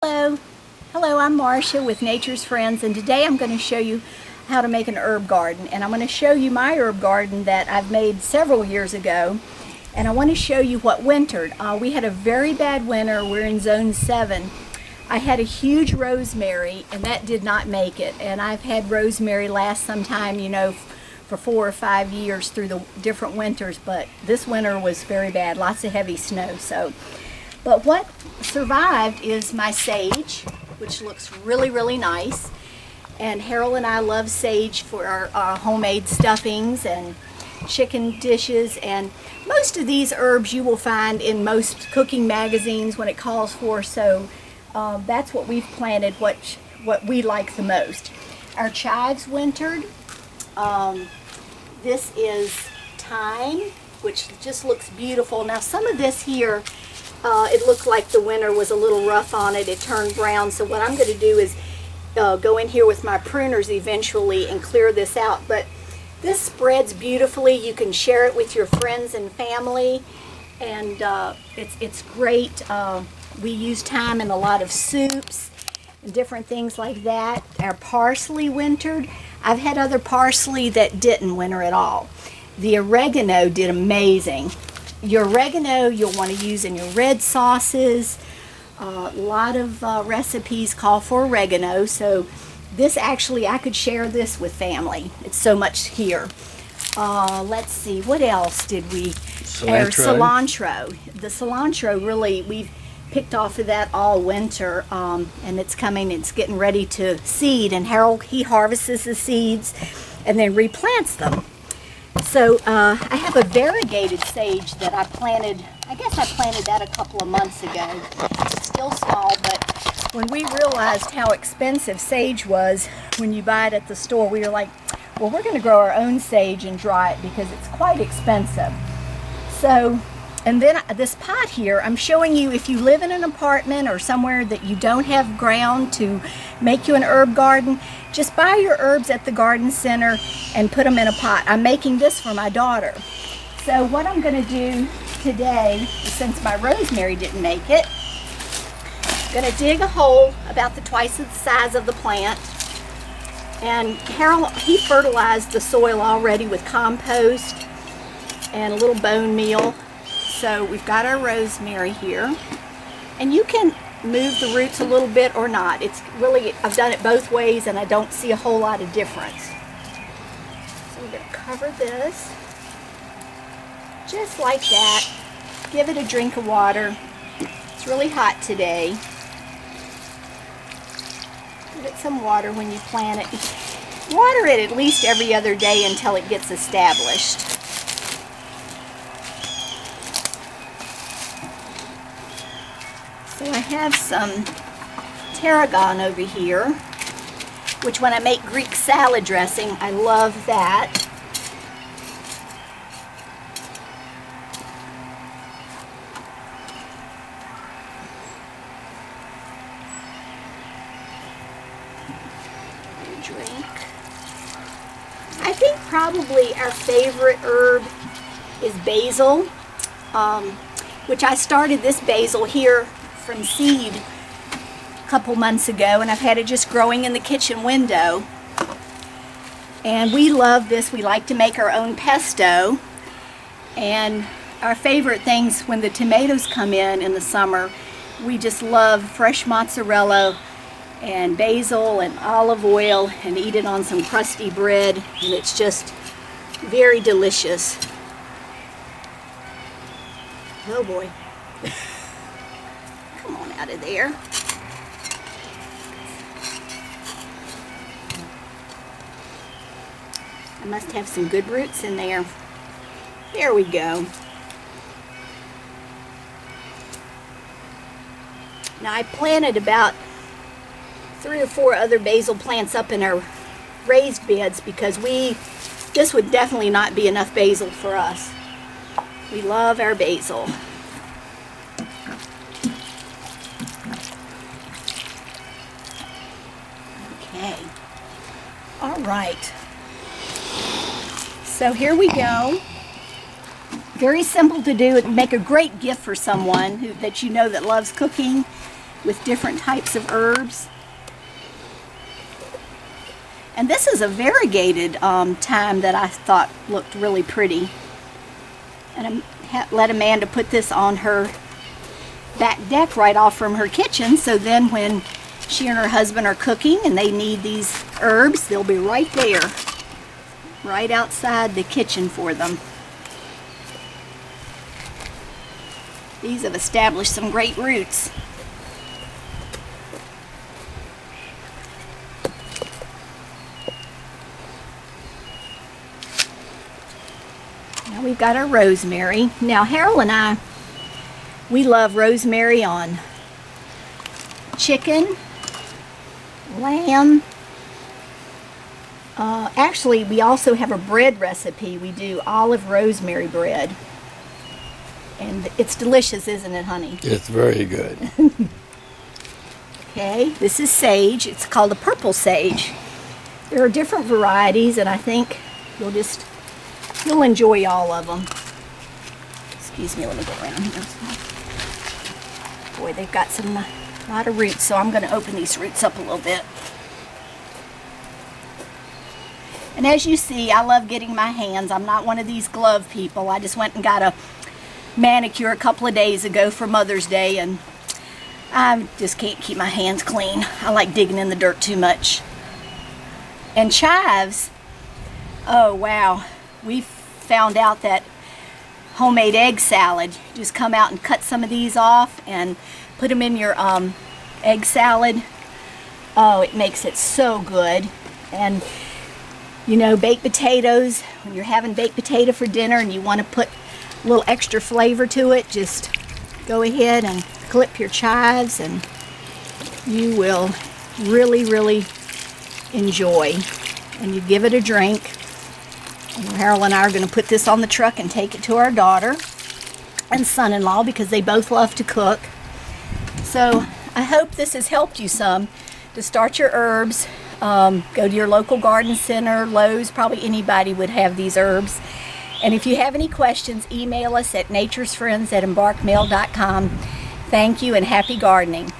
Hello, I'm Marcia with Nature's Friends, and today I'm going to show you how to make an herb garden. And I'm going to show you my herb garden that I've made several years ago, and I want to show you what wintered. We had a very bad winter. We're in zone 7. I had a huge rosemary, and that did not make it. And I've had rosemary last sometime, for 4 or 5 years through the different winters, but this winter was very bad, lots of heavy snow. But what survived is my sage, which looks really, really nice. And Harold and I love sage for our homemade stuffings and chicken dishes. And most of these herbs you will find in most cooking magazines when it calls for. So that's what we've planted, what we like the most. Our chives wintered. This is thyme, which just looks beautiful. Now some of this here, it looked like the winter was a little rough on it. It turned brown. So what I'm going to do is go in here with my pruners eventually and clear this out. But this spreads beautifully. You can share it with your friends and family, and it's great. We use thyme in a lot of soups and different things like that. Our parsley wintered. I've had other parsley that didn't winter at all. The oregano did amazing. Your oregano you'll want to use in your red sauces. A lot of recipes call for oregano, so this actually, I could share this with family. It's so much here. Let's see, what else did we? Cilantro. The cilantro, really, we've picked off of that all winter, and it's getting ready to seed, and Harold, he harvests the seeds and then replants them. So I have a variegated sage that I planted. I guess I planted that a couple of months ago. It's still small, but when we realized how expensive sage was when you buy it at the store, we were like, well, we're going to grow our own sage and dry it because it's quite expensive. So, and then this pot here, I'm showing you if you live in an apartment or somewhere that you don't have ground to make you an herb garden, just buy your herbs at the garden center and put them in a pot. I'm making this for my daughter. So what I'm going to do today, since my rosemary didn't make it, I'm going to dig a hole about twice the size of the plant. And Harold, he fertilized the soil already with compost and a little bone meal. So we've got our rosemary here, and you can move the roots a little bit or not. It's really, I've done it both ways and I don't see a whole lot of difference. So we're going to cover this just like that. Give it a drink of water. It's really hot today. Give it some water when you plant it. Water it at least every other day until it gets established. So I have some tarragon over here, which when I make Greek salad dressing, I love that. Drink. I think probably our favorite herb is basil, which I started this basil here from seed a couple months ago, and I've had it just growing in the kitchen window. And we love this. We like to make our own pesto, and our favorite things when the tomatoes come in the summer, we just love fresh mozzarella and basil and olive oil and eat it on some crusty bread, and it's just very delicious. Oh boy. Come on out of there. I must have some good roots in there. There we go. Now I planted about 3 or 4 other basil plants up in our raised beds because this would definitely not be enough basil for us. We love our basil. Okay. All right. So here we go. Very simple to do. It would make a great gift for someone that you know that loves cooking. with different types of herbs. And this is a variegated thyme that I thought looked really pretty. And I let Amanda put this on her back deck right off from her kitchen, so then when she and her husband are cooking and they need these herbs, they'll be right there, right outside the kitchen for them. These have established some great roots. Now we've got our rosemary. Now Harold and I, we love rosemary on chicken, lamb. Actually, we also have a bread recipe. We do olive rosemary bread. And it's delicious, isn't it, honey? It's very good. Okay, this is sage. It's called a purple sage. There are different varieties, and I think you'll enjoy all of them. Excuse me, let me go around here. Boy, they've got a lot of roots, so I'm going to open these roots up a little bit. And as you see, I love getting my hands. I'm not one of these glove people. I just went and got a manicure a couple of days ago for Mother's Day, and I just can't keep my hands clean. I like digging in the dirt too much. And chives, oh wow, we found out that homemade egg salad, just come out and cut some of these off and put them in your egg salad. Oh, it makes it so good. And you know, baked potatoes, when you're having baked potato for dinner and you want to put a little extra flavor to it, just go ahead and clip your chives and you will really, really enjoy. And you give it a drink. And Harold and I are going to put this on the truck and take it to our daughter and son-in-law because they both love to cook. So I hope this has helped you some to start your herbs. Go to your local garden center, Lowe's, probably anybody would have these herbs. And if you have any questions, email us at naturesfriends@embarkmail.com. Thank you and happy gardening.